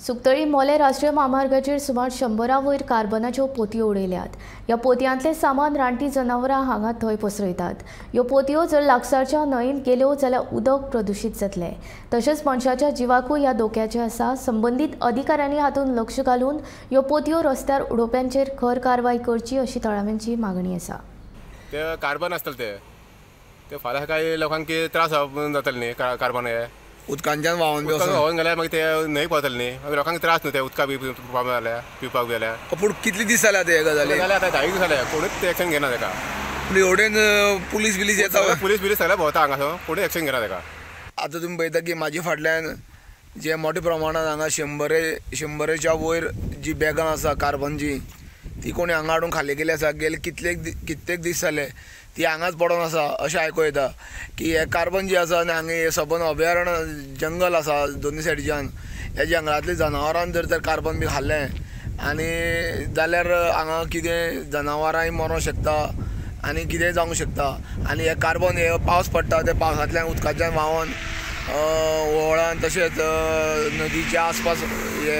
सुकतळी मोले राष्ट्रीय महामार्गाचेर सुमार 100 वयर कार्बनाच्यो पोतयो उडयल्यात। ह्या पोतयांतले सामान रानटी जनावरां हांगा थंय पसरयतात। ह्यो पोतयो जर लागसारच्या न्हंयेंत गेल्यो जाल्यार उदक प्रदूषित जातलें। तशेंच मनशाच्या जिवाकूय ह्या धोक्याचें आसा। संबंधीत अधिकाऱ्यांनी हातूंत लक्ष घालून ह्यो पोतयो रस्त्यार उडोवप्यांचेर खर कारवाय करची अशी थळाव्यांची मागणी आसा। ते कार्बन आसतले ते फाल्यां काही लोकांक त्रास जातले न्ही। कार्बन हे उदकांच्यान व्हांवन गेल्यार मागीर ते न्हंय पावतले न्ही। मागीर लोकांक त्रास न्हू ते उदका बी जाल्यार पिवपाक जाल्यार। पूण कितले दीस जाल्या ते गजाली जाल्यार आतां 10 दीस जाले कोणूच ते एक्शन घेना तेका। पूण एवढेन पुलीस येता पुलीस सगळे भोंवता हांगासर कोणूच एक्शन घेना तेका। आतां तुमी पळयता की म्हाजे फाटल्यान जे मोठ्या प्रमाणात हांगा 100च्या वयर जी बॅगां आसा कार्बनची ती कोणी हांगा हाडून खाली केली आसा। गेले कित्येक दीस जाले ती हांगाच पडून आसा अशें आयकूं येता की हे कार्बन जी आसा आनी हांगा हे सबंद अभयारण्य जंगल आसा दोनी सायडीच्यान ह्या जंगलांतल्या जनावरांन जर कार्बन बी खाल्लें आनी जाल्यार हांगा कितें जनावरांय मरोंक शकता आनी कितेंय जावंक शकता। आनी हे कार्बन हे पावस पडटा ते पावसांतल्यान उदकाच्यान व्हांवन व्हाळान तशेंच नदीच्या आसपास हे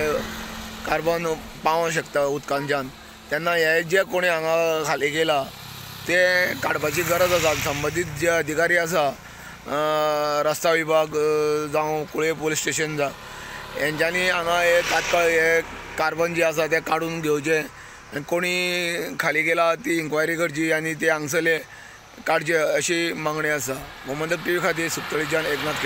कार्बन पावोंक शकता उदकांच्यान। तेन्ना हे जे कोणी हांगा खाली केला ते काडपाची गरज आसा। संबंधीत जे अधिकारी आसा रस्ता विभाग जावं कुळे पुलीस स्टेशन हेंच्यांनी हांगा हे तात्काळ हे कार्बन जे आसा ते काडून घेवचे आनी कोणी खाली केला ती इन्क्वायरी करची आनी ते हांगसरले काडचे अशी मागणी आसा। मोहम्मद टीव्ही खातीर सुकतळीच्यान एकनाथ